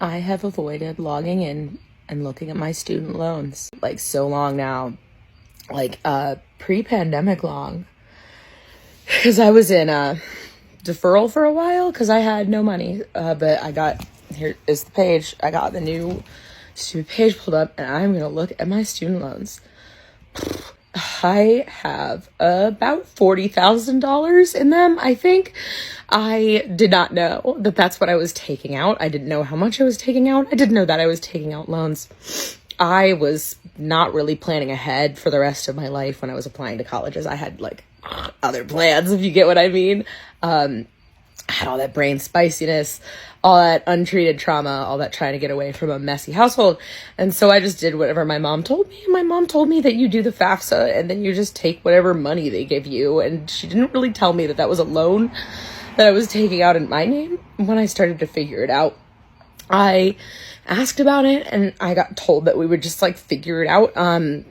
I have avoided logging in and looking at my student loans like so long now, like pre-pandemic long, because I was in a deferral for a while because I had no money, but I got, here is the page, I got the new student page pulled up, and I'm gonna look at my student loans. I have about $40,000 in them, I think. I did not know that that's what I was taking out. I didn't know how much I was taking out. I didn't know that I was taking out loans. I was not really planning ahead for the rest of my life when I was applying to colleges. I had like other plans, if you get what I mean. I had all that brain spiciness, all that untreated trauma, all that trying to get away from a messy household. And so I just did whatever my mom told me. And my mom told me that you do the FAFSA and then you just take whatever money they give you. And she didn't really tell me that that was a loan that I was taking out in my name. When I started to figure it out, I asked about it and I got told that we would just like figure it out. And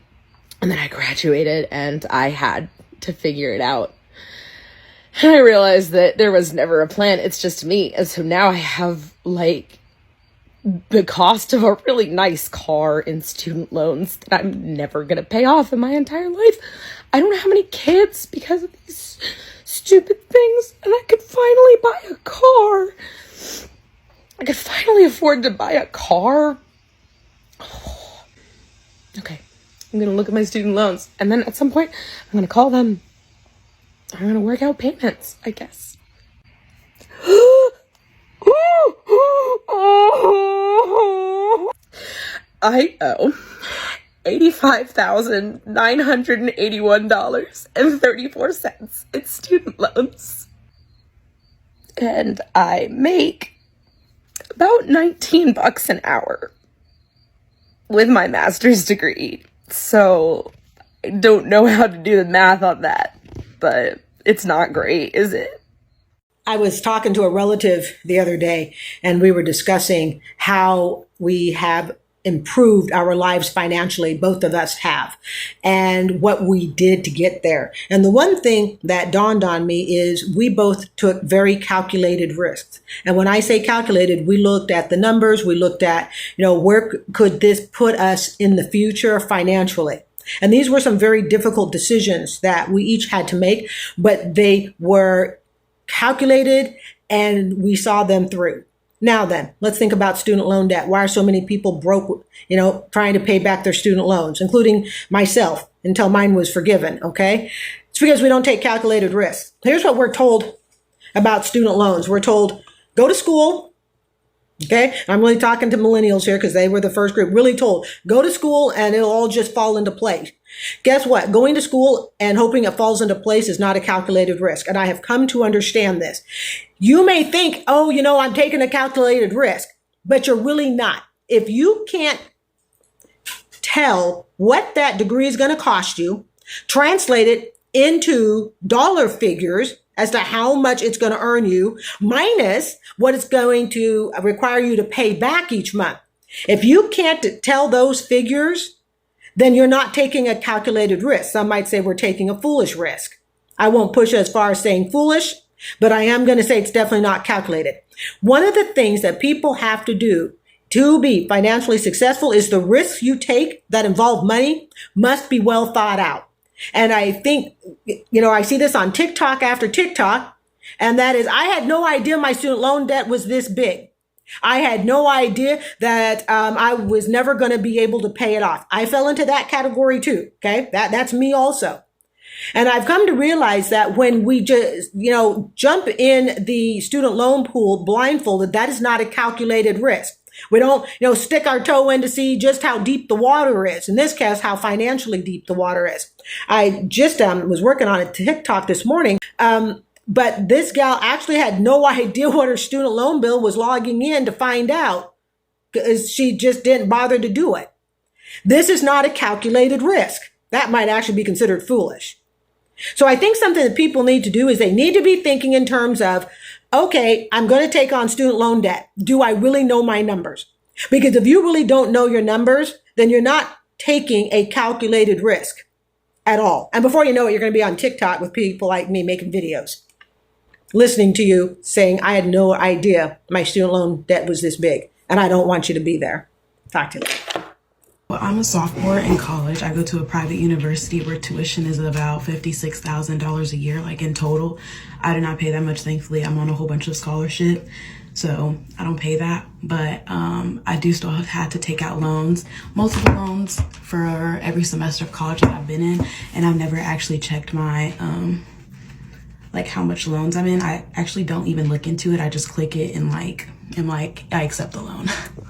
then I graduated and I had to figure it out. And I realized that there was never a plan. It's just me. And so now I have like the cost of a really nice car in student loans that I'm never going to pay off in my entire life. I don't have any kids because of these stupid things. And I could finally buy a car. I could finally afford to buy a car. Oh. Okay. I'm going to look at my student loans. And then at some point, I'm going to call them. I'm going to work out payments, I guess. I owe $85,981.34 in student loans. And I make about $19 an hour with my master's degree. So I don't know how to do the math on that, but it's not great, is it? I was talking to a relative the other day, and we were discussing how we have improved our lives financially, both of us have, and what we did to get there. And the one thing that dawned on me is we both took very calculated risks. And when I say calculated, we looked at the numbers, we looked at, where could this put us in the future financially? And these were some very difficult decisions that we each had to make, but they were calculated and we saw them through. Now then, let's think about student loan debt. Why are so many people broke, trying to pay back their student loans, including myself, until mine was forgiven, okay? It's because we don't take calculated risks. Here's what we're told about student loans. We're told, go to school. Okay, I'm really talking to millennials here because they were the first group, really told, go to school and it'll all just fall into place. Guess what? Going to school and hoping it falls into place is not a calculated risk. And I have come to understand this. You may think, I'm taking a calculated risk, but you're really not. If you can't tell what that degree is going to cost you, translate it into dollar figures as to how much it's going to earn you, minus what it's going to require you to pay back each month. If you can't tell those figures, then you're not taking a calculated risk. Some might say we're taking a foolish risk. I won't push as far as saying foolish, but I am going to say it's definitely not calculated. One of the things that people have to do to be financially successful is the risks you take that involve money must be well thought out. And I think, I see this on TikTok after TikTok, and that is, I had no idea my student loan debt was this big. I had no idea that I was never going to be able to pay it off. I fell into that category too, okay? That's me also. And I've come to realize that when we just, jump in the student loan pool blindfolded, that is not a calculated risk. We don't, stick our toe in to see just how deep the water is. In this case, how financially deep the water is. I just was working on a TikTok this morning, but this gal actually had no idea what her student loan bill was logging in to find out because she just didn't bother to do it. This is not a calculated risk. That might actually be considered foolish. So I think something that people need to do is they need to be thinking in terms of, okay, I'm going to take on student loan debt. Do I really know my numbers? Because if you really don't know your numbers, then you're not taking a calculated risk at all. And before you know it, you're going to be on TikTok with people like me making videos, listening to you saying, I had no idea my student loan debt was this big. and I don't want you to be there. Talk to me. Well, I'm a sophomore in college. I go to a private university where tuition is about $56,000 a year, like in total. I do not pay that much, thankfully. I'm on a whole bunch of scholarship, so I don't pay that. But I do still have had to take out loans, multiple loans for every semester of college that I've been in, and I've never actually checked my like how much loans I'm in. I actually don't even look into it. I just click it and I accept the loan.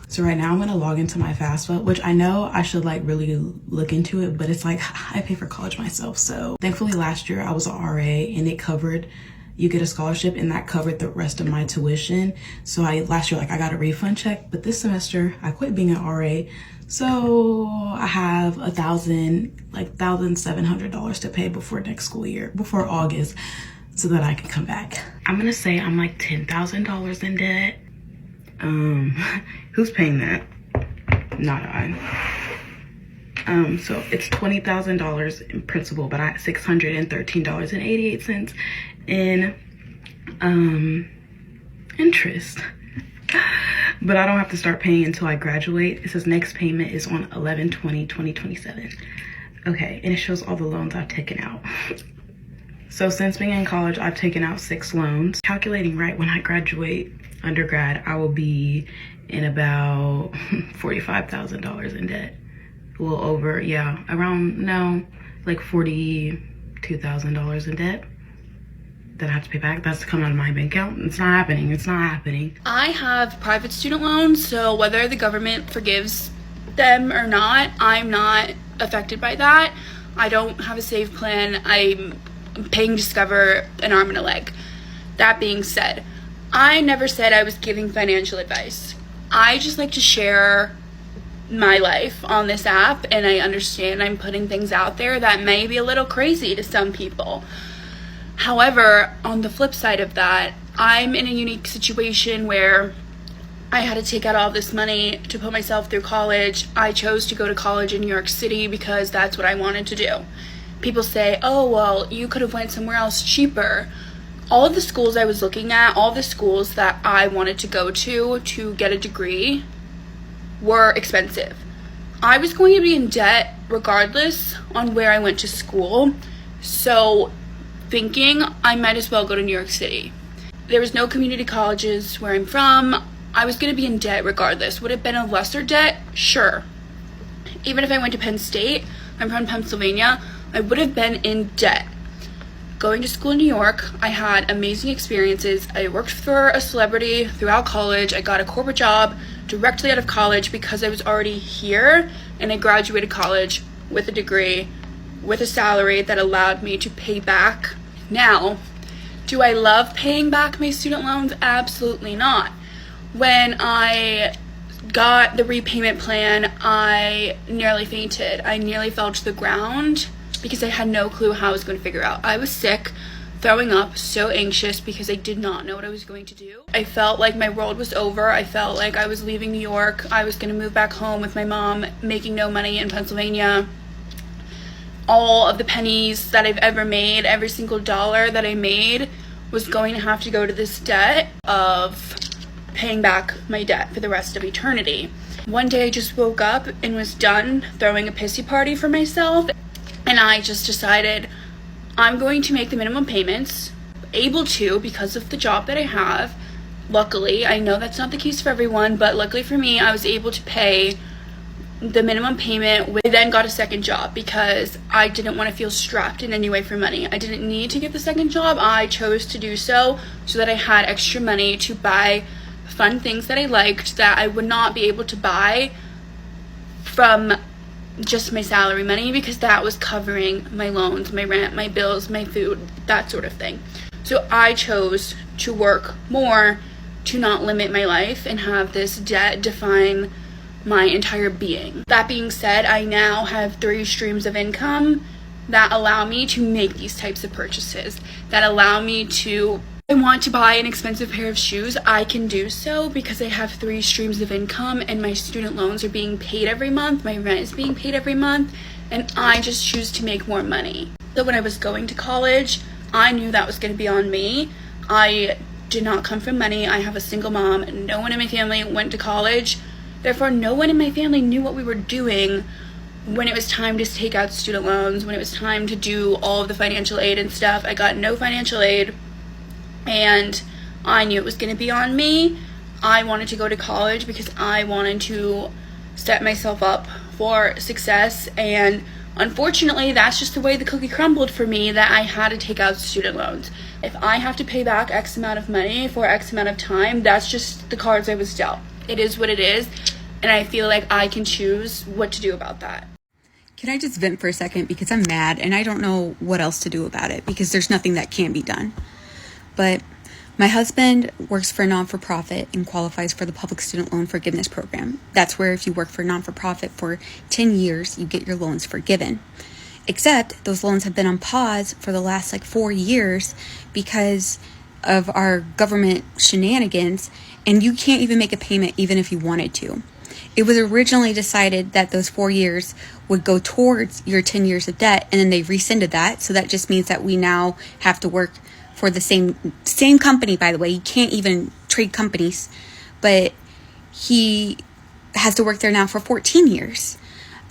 So right now I'm gonna log into my FAFSA, which I know I should like really look into it, but it's like I pay for college myself. So thankfully last year I was an RA and it covered, you get a scholarship and that covered the rest of my tuition. So last year I got a refund check, but this semester I quit being an RA. So I have $1,700 to pay before next school year, before August, so that I can come back. I'm gonna say I'm like $10,000 in debt. Who's paying that? Not I. So it's $20,000 in principal, but I have $613.88 in interest. But I don't have to start paying until I graduate. It says next payment is on 11/20/2027. Okay, and it shows all the loans I've taken out. So since being in college, I've taken out 6 loans. Calculating right, when I graduate undergrad, I will be in about $45,000 in debt. A little over, yeah, like $42,000 in debt that I have to pay back. That's to come out of my bank account. It's not happening. It's not happening. I have private student loans, so whether the government forgives them or not, I'm not affected by that. I don't have a save plan. I'm paying Discover an arm and a leg. That being said, I never said I was giving financial advice. I just like to share my life on this app, and I understand I'm putting things out there that may be a little crazy to some people. However, on the flip side of that, I'm in a unique situation where I had to take out all this money to put myself through college. I chose to go to college in New York City because that's what I wanted to do. People say, oh, well, you could have went somewhere else cheaper. All of the schools I was looking at, all the schools that I wanted to go to get a degree were expensive. I was going to be in debt regardless on where I went to school. So thinking I might as well go to New York City. There was no community colleges where I'm from. I was going to be in debt regardless. Would it have been a lesser debt? Sure. Even if I went to Penn State, I'm from Pennsylvania, I would have been in debt. Going to school in New York, I had amazing experiences. I worked for a celebrity throughout college. I got a corporate job directly out of college because I was already here, and I graduated college with a degree, with a salary that allowed me to pay back. Now, do I love paying back my student loans? Absolutely not. When I got the repayment plan, I nearly fainted. I nearly fell to the ground because I had no clue how I was going to figure out. I was sick, throwing up, so anxious because I did not know what I was going to do. I felt like my world was over. I felt like I was leaving New York. I was going to move back home with my mom, making no money in Pennsylvania. All of the pennies that I've ever made, every single dollar that I made was going to have to go to this debt of paying back my debt for the rest of eternity. One day I just woke up and was done throwing a pissy party for myself, and I just decided I'm going to make the minimum payments, able to because of the job that I have. Luckily, I know that's not the case for everyone, but luckily for me, I was able to pay the minimum payment. I then got a second job because I didn't want to feel strapped in any way for money. I didn't need to get the second job. I chose to do so that I had extra money to buy fun things that I liked that I would not be able to buy from just my salary money, because that was covering my loans, my rent, my bills, my food, that sort of thing. So I chose to work more to not limit my life and have this debt define my entire being. That being said, I now have 3 streams of income that allow me to make these types of purchases, that allow me to, if I want to buy an expensive pair of shoes, I can do so because I have 3 streams of income and my student loans are being paid every month, my rent is being paid every month, and I just choose to make more money. So when I was going to college, I knew that was going to be on me. I did not come from money. I have a single mom. No one in my family went to college. Therefore, no one in my family knew what we were doing when it was time to take out student loans, when it was time to do all of the financial aid and stuff. I got no financial aid, and I knew it was going to be on me. I wanted to go to college because I wanted to set myself up for success, and unfortunately, that's just the way the cookie crumbled for me, that I had to take out student loans. If I have to pay back X amount of money for X amount of time, that's just the cards I was dealt. It is what it is, and I feel like I can choose what to do about that. Can I just vent for a second, because I'm mad and I don't know what else to do about it, because there's nothing that can be done. But my husband works for a non-for-profit and qualifies for the public student loan forgiveness program. That's where if you work for a non-for-profit for 10 years, you get your loans forgiven. Except those loans have been on pause for the last 4 years because of our government shenanigans, and you can't even make a payment even if you wanted to. It was originally decided that those 4 years would go towards your 10 years of debt, and then they rescinded that. So that just means that we now have to work for the same company, by the way. You can't even trade companies, but he has to work there now for 14 years.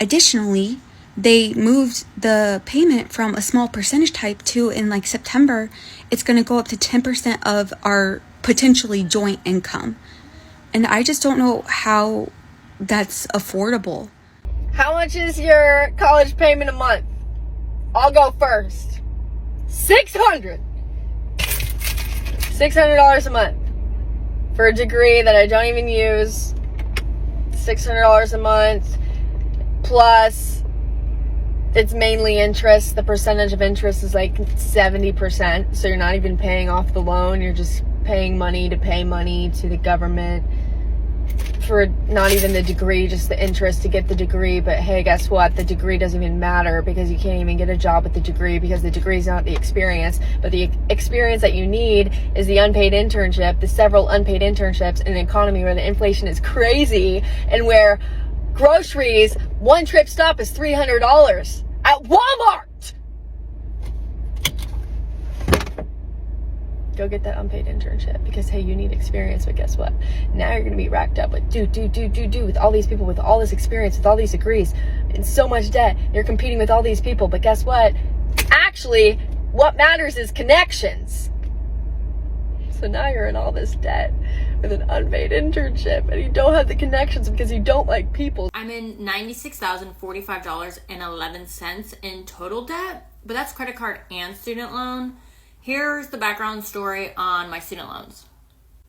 Additionally, they moved the payment from a small percentage type to, in September, it's going to go up to 10% of our potentially joint income. And I just don't know how that's affordable. How much is your college payment a month? I'll go first. $600 a month for a degree that I don't even use. $600 a month, plus it's mainly interest. The percentage of interest is 70%, so you're not even paying off the loan. You're just paying money to pay money to the government for not even the degree, just the interest to get the degree. But hey, guess what? The degree doesn't even matter, because you can't even get a job with the degree, because the degree is not the experience. But the experience that you need is the unpaid internship, the several unpaid internships in an economy where the inflation is crazy, and where groceries, one trip stop is $300 at Walmart. Go get that unpaid internship, because hey, you need experience. But guess what? Now you're going to be racked up with with all these people with all this experience, with all these degrees, and so much debt. You're competing with all these people. But guess what? Actually, what matters is connections. So now you're in all this debt with an unpaid internship, and you don't have the connections because you don't like people. I'm in $96,045.11 in total debt, but that's credit card and student loan. Here's the background story on my student loans.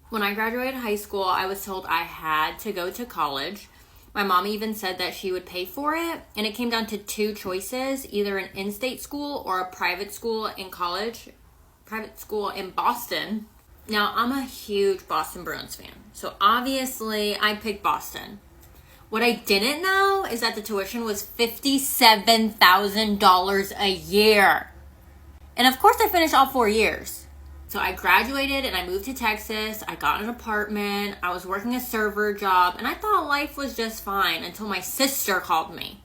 When I graduated high school, I was told I had to go to college. My mom even said that she would pay for it, and it came down to two choices, either an in-state school or a private school in college, private school in Boston. Now, I'm a huge Boston Bruins fan, so obviously I picked Boston. What I didn't know is that the tuition was $57,000 a year. And of course I finished all 4 years. So I graduated and I moved to Texas. I got an apartment. I was working a server job, and I thought life was just fine until my sister called me.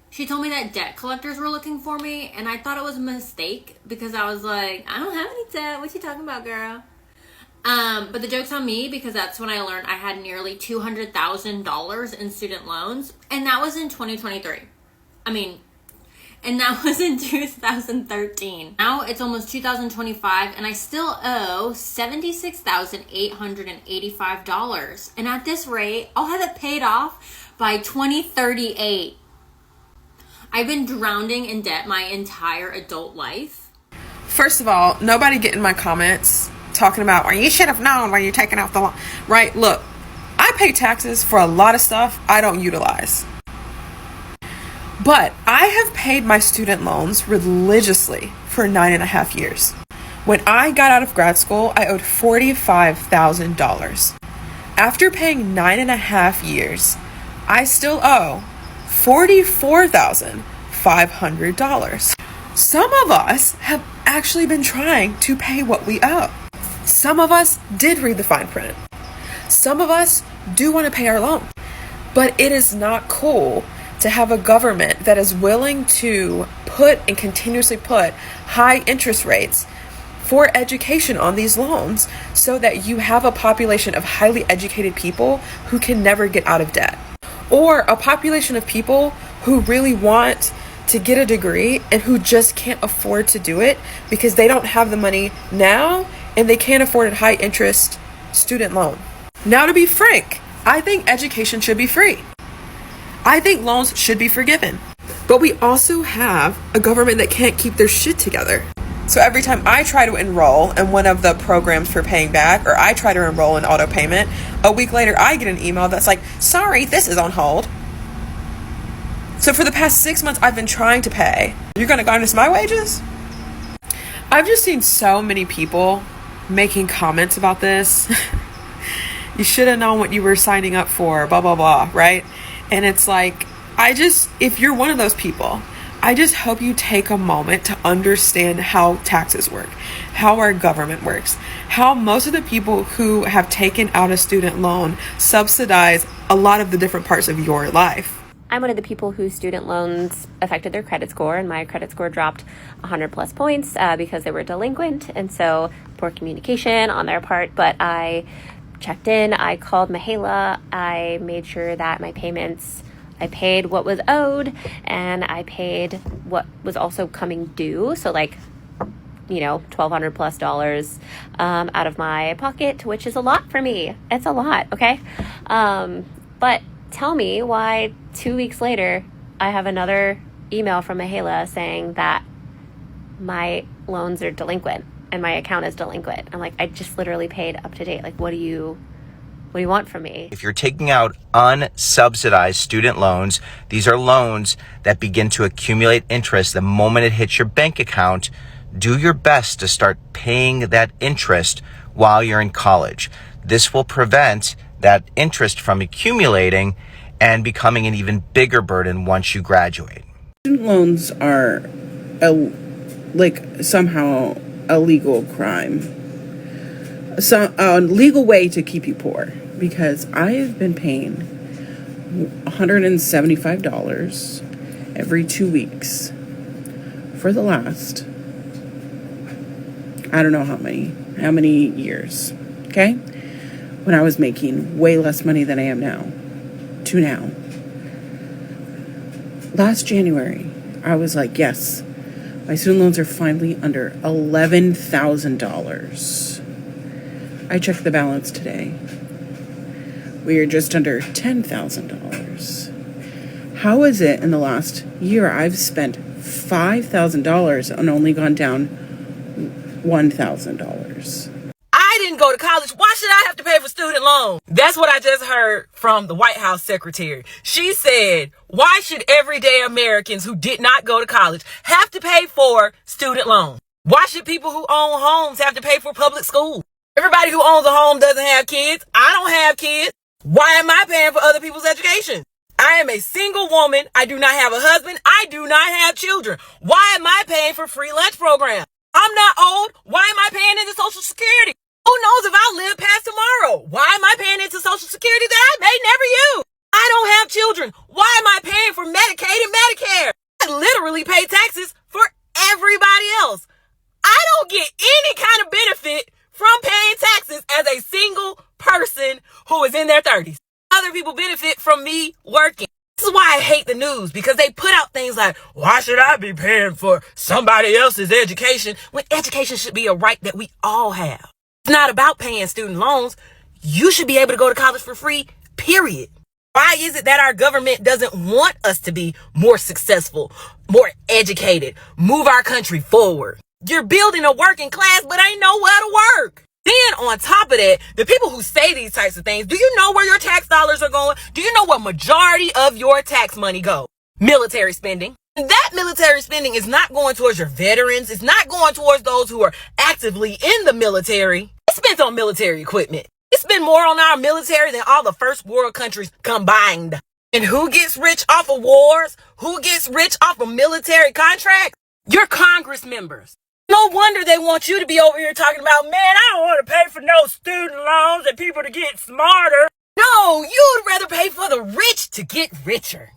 She told me that debt collectors were looking for me, and I thought it was a mistake because I was like, I don't have any debt. What you talking about, girl? But the joke's on me, because that's when I learned I had nearly $200,000 in student loans, and that was in 2023. And that was in 2013. Now it's almost 2025, and I still owe $76,885. And at this rate, I'll have it paid off by 2038. I've been drowning in debt my entire adult life. First of all, nobody get in my comments talking about, well, you should have known when you're taking out the loan. Right? Look, I pay taxes for a lot of stuff I don't utilize. But I have paid my student loans religiously for 9.5 years. When I got out of grad school, I owed $45,000. After paying 9.5 years, I still owe $44,500. Some of us have actually been trying to pay what we owe. Some of us did read the fine print. Some of us do want to pay our loan. But it is not cool to have a government that is willing to put and continuously put high interest rates for education on these loans so that you have a population of highly educated people who can never get out of debt, or a population of people who really want to get a degree and who just can't afford to do it because they don't have the money now and they can't afford a high interest student loan. Now, to be frank, I think education should be free. I think loans should be forgiven. But we also have a government that can't keep their shit together. So every time I try to enroll in one of the programs for paying back, or I try to enroll in auto payment, a week later I get an email that's like, sorry, this is on hold. So for the past 6 months I've been trying to pay. You're gonna garnish my wages? I've just seen so many people making comments about this. You should have known what you were signing up for, blah, blah, blah, right? And it's like, if you're one of those people, I just hope you take a moment to understand how taxes work, how our government works, how most of the people who have taken out a student loan subsidize a lot of the different parts of your life. I'm one of the people whose student loans affected their credit score, and my credit score dropped 100 plus points because they were delinquent, and so poor communication on their part. But I checked in, I called Mahela, I made sure that my payments, I paid what was owed, and I paid what was also coming due. So like, $1,200 plus out of my pocket, which is a lot for me. It's a lot, okay? But tell me why 2 weeks later, I have another email from Mahela saying that my loans are delinquent and my account is delinquent. I'm like, I just literally paid up to date. Like, what do you want from me? If you're taking out unsubsidized student loans, these are loans that begin to accumulate interest the moment it hits your bank account. Do your best to start paying that interest while you're in college. This will prevent that interest from accumulating and becoming an even bigger burden once you graduate. Student loans are somehow a legal crime, a legal way to keep you poor, because I have been paying $175 every 2 weeks for the last, I don't know how many years, okay? When I was making way less money than I am now, to now. Last January, I was like, yes, my student loans are finally under $11,000. I checked the balance today. We are just under $10,000. How is it in the last year I've spent $5,000 and only gone down $1,000? I didn't go to college. Why should I have to pay for student loans? That's what I just heard from the White House secretary. She said, why should everyday Americans who did not go to college have to pay for student loans? Why should people who own homes have to pay for public school? Everybody who owns a home doesn't have kids. I don't have kids. Why am I paying for other people's education? I am a single woman. I do not have a husband. I do not have children. Why am I paying for free lunch programs? I'm not old. Why am I paying into Social Security? Who knows if I'll live past tomorrow? Why am I paying into Social Security that I may never use? I don't have children. Why am I paying for Medicaid and Medicare? I literally pay taxes for everybody else. I don't get any kind of benefit from paying taxes as a single person who is in their 30s. Other people benefit from me working. This is why I hate the news, because they put out things like, why should I be paying for somebody else's education when education should be a right that we all have? It's not about paying student loans. You should be able to go to college for free, period. Why is it that our government doesn't want us to be more successful, more educated, move our country forward? You're building a working class, but ain't nowhere to work. Then on top of that, the people who say these types of things, do you know where your tax dollars are going? Do you know what majority of your tax money goes? Military spending. That military spending is not going towards your veterans. It's not going towards those who are actively in the military. It's spent on military equipment. It's spent more on our military than all the first world countries combined. And who gets rich off of wars? Who gets rich off of military contracts? Your Congress members. No wonder they want you to be over here talking about, man, I don't want to pay for no student loans and people to get smarter. No, you'd rather pay for the rich to get richer.